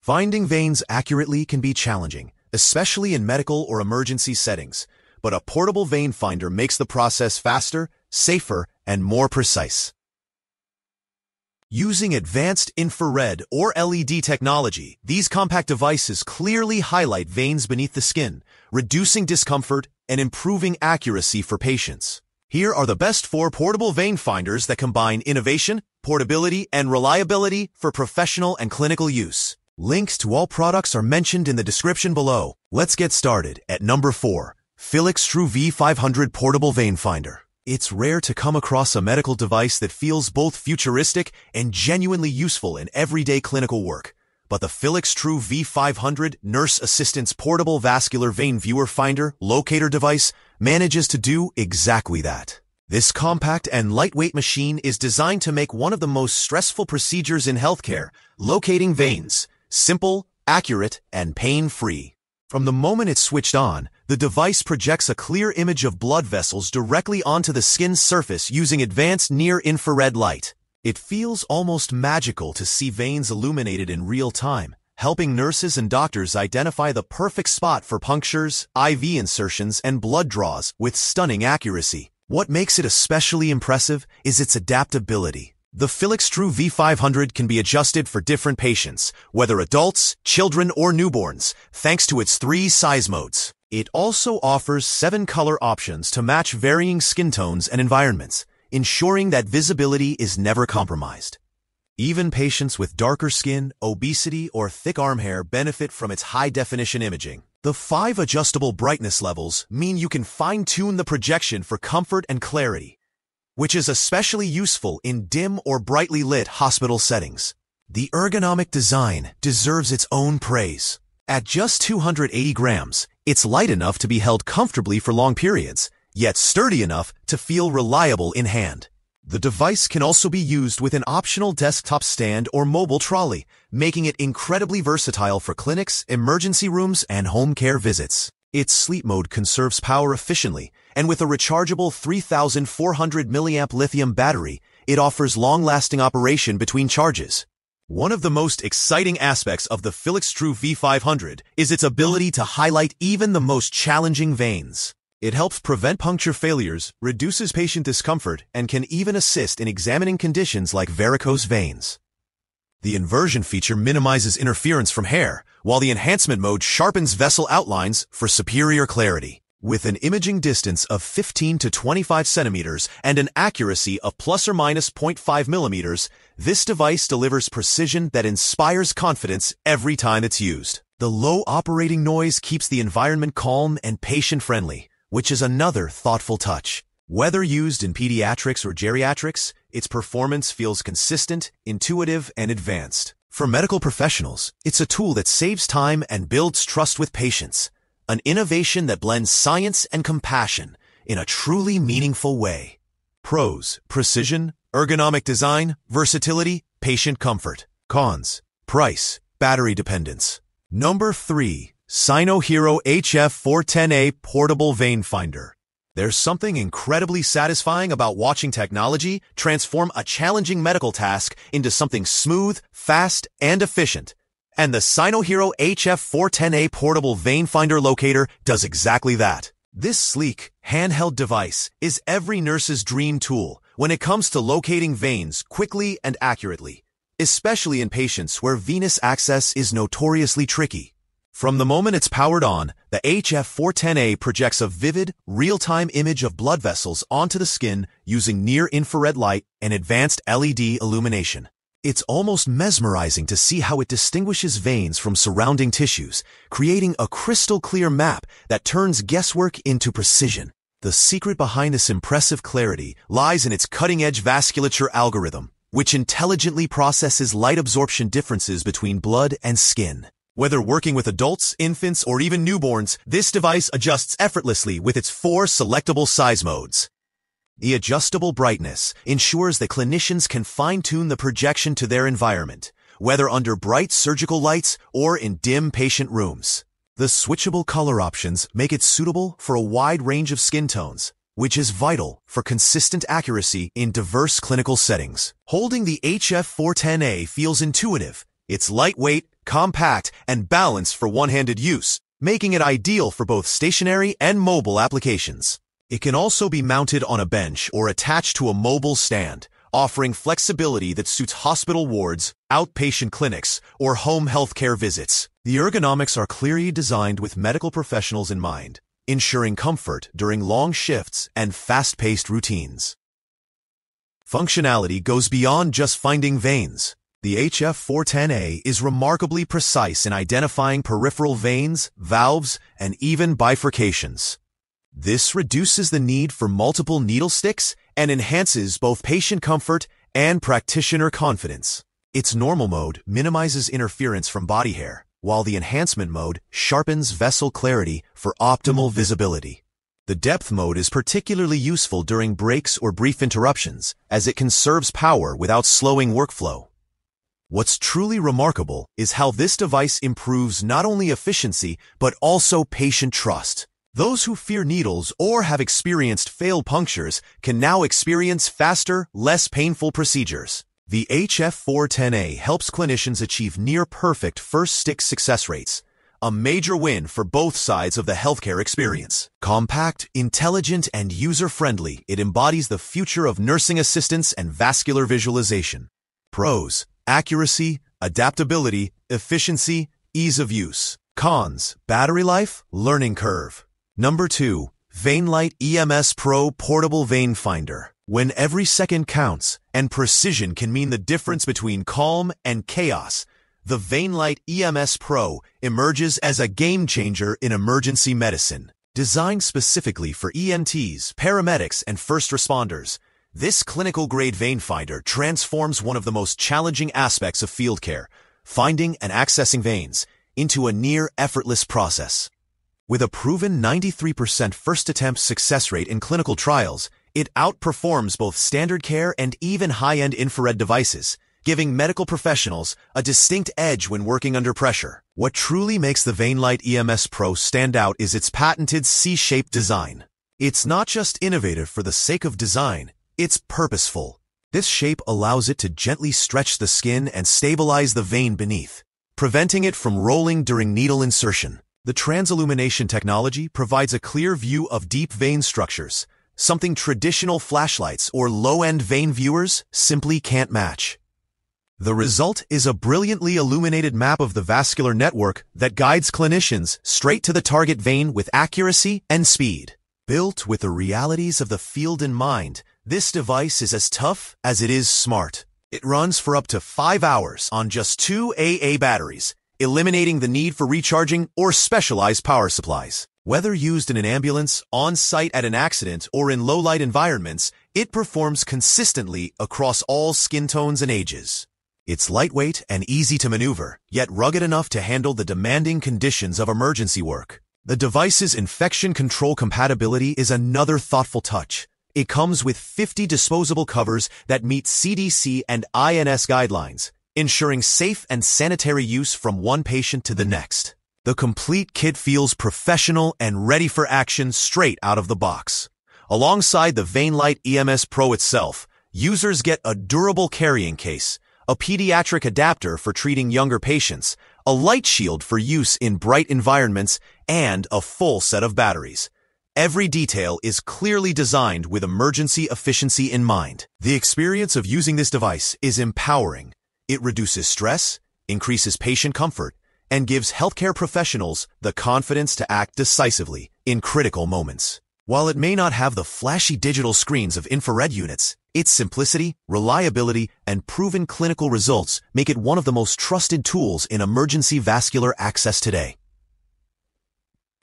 Finding veins accurately can be challenging, especially in medical or emergency settings, but a portable vein finder makes the process faster, safer, and more precise. Using advanced infrared or LED technology, these compact devices clearly highlight veins beneath the skin, reducing discomfort and improving accuracy for patients. Here are the best 4 portable vein finders that combine innovation, portability, and reliability for professional and clinical use. Links to all products are mentioned in the description below. Let's get started at number 4, Filixtrue V500 Portable Vein Finder. It's rare to come across a medical device that feels both futuristic and genuinely useful in everyday clinical work. But the Filixtrue V500 Nurse Assistance Portable Vascular Vein Viewer Finder locator device manages to do exactly that. This compact and lightweight machine is designed to make one of the most stressful procedures in healthcare, locating veins, simple, accurate, and pain-free. From the moment it's switched on, the device projects a clear image of blood vessels directly onto the skin's surface using advanced near-infrared light. It feels almost magical to see veins illuminated in real time, helping nurses and doctors identify the perfect spot for punctures, IV insertions, and blood draws with stunning accuracy. What makes it especially impressive is its adaptability. The Filixtrue V500 can be adjusted for different patients, whether adults, children, or newborns, thanks to its 3 size modes. It also offers 7 color options to match varying skin tones and environments, ensuring that visibility is never compromised. Even patients with darker skin, obesity, or thick arm hair benefit from its high-definition imaging. The 5 adjustable brightness levels mean you can fine-tune the projection for comfort and clarity, which is especially useful in dim or brightly lit hospital settings. The ergonomic design deserves its own praise. At just 280 grams, it's light enough to be held comfortably for long periods, yet sturdy enough to feel reliable in hand. The device can also be used with an optional desktop stand or mobile trolley, making it incredibly versatile for clinics, emergency rooms, and home care visits. Its sleep mode conserves power efficiently, and with a rechargeable 3,400 mAh lithium battery, it offers long-lasting operation between charges. One of the most exciting aspects of the Filixtrue V500 is its ability to highlight even the most challenging veins. It helps prevent puncture failures, reduces patient discomfort, and can even assist in examining conditions like varicose veins. The inversion feature minimizes interference from hair, while the enhancement mode sharpens vessel outlines for superior clarity. With an imaging distance of 15 to 25 centimeters and an accuracy of plus or minus 0.5 millimeters, this device delivers precision that inspires confidence every time it's used. The low operating noise keeps the environment calm and patient-friendly, which is another thoughtful touch. Whether used in pediatrics or geriatrics, its performance feels consistent, intuitive, and advanced. For medical professionals, it's a tool that saves time and builds trust with patients. An innovation that blends science and compassion in a truly meaningful way. Pros: precision, ergonomic design, versatility, patient comfort. Cons: price, battery dependence. Number 3. Sinohero HF-410A Portable Vein Finder. There's something incredibly satisfying about watching technology transform a challenging medical task into something smooth, fast, and efficient. And the Sinohero HF-410A Portable Vein Finder Locator does exactly that. This sleek, handheld device is every nurse's dream tool when it comes to locating veins quickly and accurately, especially in patients where venous access is notoriously tricky. From the moment it's powered on, the HF-410A projects a vivid, real-time image of blood vessels onto the skin using near-infrared light and advanced LED illumination. It's almost mesmerizing to see how it distinguishes veins from surrounding tissues, creating a crystal-clear map that turns guesswork into precision. The secret behind this impressive clarity lies in its cutting-edge vasculature algorithm, which intelligently processes light absorption differences between blood and skin. Whether working with adults, infants, or even newborns, this device adjusts effortlessly with its 4 selectable size modes. The adjustable brightness ensures that clinicians can fine-tune the projection to their environment, whether under bright surgical lights or in dim patient rooms. The switchable color options make it suitable for a wide range of skin tones, which is vital for consistent accuracy in diverse clinical settings. Holding the HF-410A feels intuitive. It's lightweight, compact, and balanced for one-handed use, making it ideal for both stationary and mobile applications. It can also be mounted on a bench or attached to a mobile stand, offering flexibility that suits hospital wards, outpatient clinics, or home healthcare visits. The ergonomics are clearly designed with medical professionals in mind, ensuring comfort during long shifts and fast-paced routines. Functionality goes beyond just finding veins. The HF-410A is remarkably precise in identifying peripheral veins, valves, and even bifurcations. This reduces the need for multiple needle sticks and enhances both patient comfort and practitioner confidence. Its normal mode minimizes interference from body hair, while the enhancement mode sharpens vessel clarity for optimal visibility. The depth mode is particularly useful during breaks or brief interruptions, as it conserves power without slowing workflow. What's truly remarkable is how this device improves not only efficiency, but also patient trust. Those who fear needles or have experienced failed punctures can now experience faster, less painful procedures. The HF-410A helps clinicians achieve near-perfect first-stick success rates, a major win for both sides of the healthcare experience. Compact, intelligent, and user-friendly, it embodies the future of nursing assistance and vascular visualization. Pros: accuracy, adaptability, efficiency, ease of use. Cons: battery life, learning curve. Number 2. Veinlite EMS Pro Portable Vein Finder. When every second counts, and precision can mean the difference between calm and chaos, the Veinlite EMS Pro emerges as a game-changer in emergency medicine. Designed specifically for EMTs, paramedics, and first responders, this clinical-grade vein finder transforms one of the most challenging aspects of field care, finding and accessing veins, into a near-effortless process. With a proven 93% first-attempt success rate in clinical trials, it outperforms both standard care and even high-end infrared devices, giving medical professionals a distinct edge when working under pressure. What truly makes the Veinlite EMS Pro stand out is its patented C-shaped design. It's not just innovative for the sake of design, it's purposeful. This shape allows it to gently stretch the skin and stabilize the vein beneath, preventing it from rolling during needle insertion. The transillumination technology provides a clear view of deep vein structures, something traditional flashlights or low-end vein viewers simply can't match. The result is a brilliantly illuminated map of the vascular network that guides clinicians straight to the target vein with accuracy and speed. Built with the realities of the field in mind, this device is as tough as it is smart. It runs for up to 5 hours on just 2 AA batteries, eliminating the need for recharging or specialized power supplies. Whether used in an ambulance, on-site at an accident, or in low-light environments, it performs consistently across all skin tones and ages. It's lightweight and easy to maneuver, yet rugged enough to handle the demanding conditions of emergency work. The device's infection control compatibility is another thoughtful touch. It comes with 50 disposable covers that meet CDC and INS guidelines, ensuring safe and sanitary use from one patient to the next. The complete kit feels professional and ready for action straight out of the box. Alongside the Veinlite EMS Pro itself, users get a durable carrying case, a pediatric adapter for treating younger patients, a light shield for use in bright environments, and a full set of batteries. Every detail is clearly designed with emergency efficiency in mind. The experience of using this device is empowering. It reduces stress, increases patient comfort, and gives healthcare professionals the confidence to act decisively in critical moments. While it may not have the flashy digital screens of infrared units, its simplicity, reliability, and proven clinical results make it one of the most trusted tools in emergency vascular access today.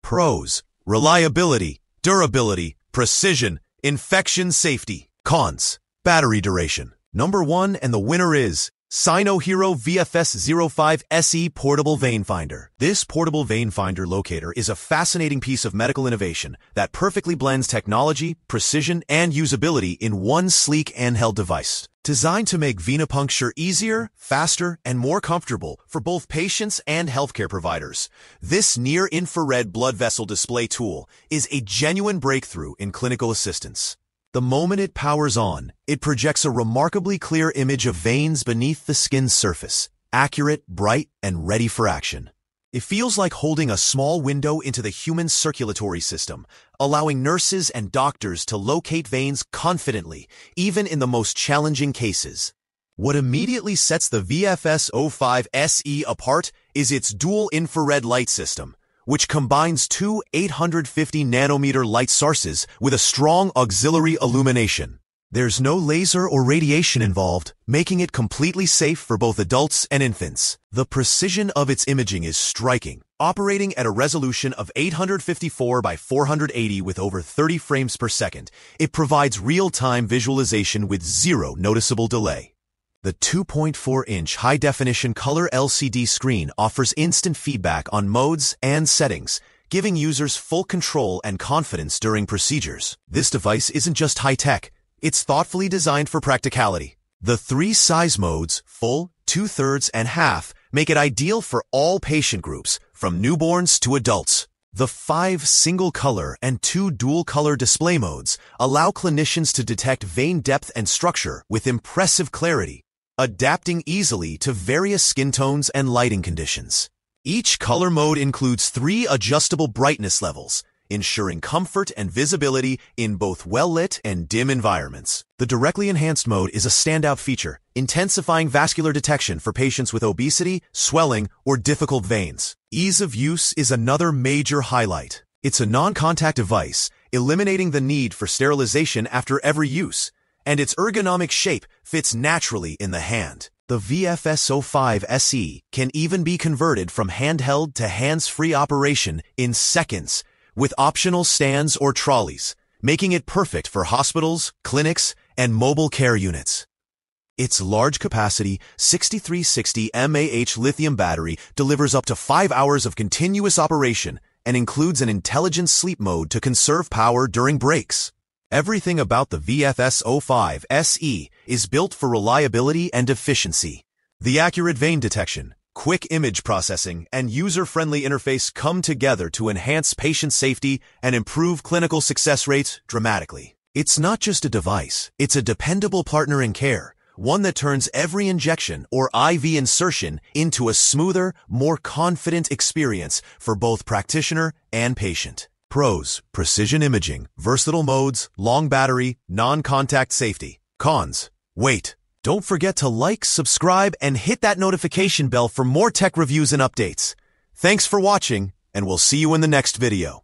Pros: reliability, durability, precision, infection safety. Cons: battery duration. Number 1 and the winner is Sinohero VFS05-SE Portable Vein Finder. This portable vein finder locator is a fascinating piece of medical innovation that perfectly blends technology, precision, and usability in one sleek handheld device. Designed to make venipuncture easier, faster, and more comfortable for both patients and healthcare providers, this near-infrared blood vessel display tool is a genuine breakthrough in clinical assistance. The moment it powers on, it projects a remarkably clear image of veins beneath the skin's surface, accurate, bright, and ready for action. It feels like holding a small window into the human circulatory system, allowing nurses and doctors to locate veins confidently, even in the most challenging cases. What immediately sets the VFS05-SE apart is its dual infrared light system, which combines two 850-nanometer light sources with a strong auxiliary illumination. There's no laser or radiation involved, making it completely safe for both adults and infants. The precision of its imaging is striking, operating at a resolution of 854 by 480 with over 30 frames per second. It provides real-time visualization with zero noticeable delay. The 2.4-inch high-definition color LCD screen offers instant feedback on modes and settings, giving users full control and confidence during procedures. This device isn't just high-tech. It's thoughtfully designed for practicality. The three size modes, full, 2/3, and half, make it ideal for all patient groups, from newborns to adults. The 5 single-color and 2 dual-color display modes allow clinicians to detect vein depth and structure with impressive clarity, adapting easily to various skin tones and lighting conditions. Each color mode includes 3 adjustable brightness levels, ensuring comfort and visibility in both well-lit and dim environments. The directly enhanced mode is a standout feature, intensifying vascular detection for patients with obesity, swelling, or difficult veins. Ease of use is another major highlight. It's a non-contact device, eliminating the need for sterilization after every use, and its ergonomic shape fits naturally in the hand. The VFS05-SE can even be converted from handheld to hands-free operation in seconds, with optional stands or trolleys, making it perfect for hospitals, clinics, and mobile care units. Its large-capacity 6360 mAh lithium battery delivers up to 5 hours of continuous operation and includes an intelligent sleep mode to conserve power during breaks. Everything about the VFS05-SE is built for reliability and efficiency. The accurate vein detection, quick image processing, and user-friendly interface come together to enhance patient safety and improve clinical success rates dramatically. It's not just a device, it's a dependable partner in care, one that turns every injection or IV insertion into a smoother, more confident experience for both practitioner and patient. Pros: precision imaging, versatile modes, long battery, non-contact safety. Cons: wait. Don't forget to like, subscribe, and hit that notification bell for more tech reviews and updates. Thanks for watching, and we'll see you in the next video.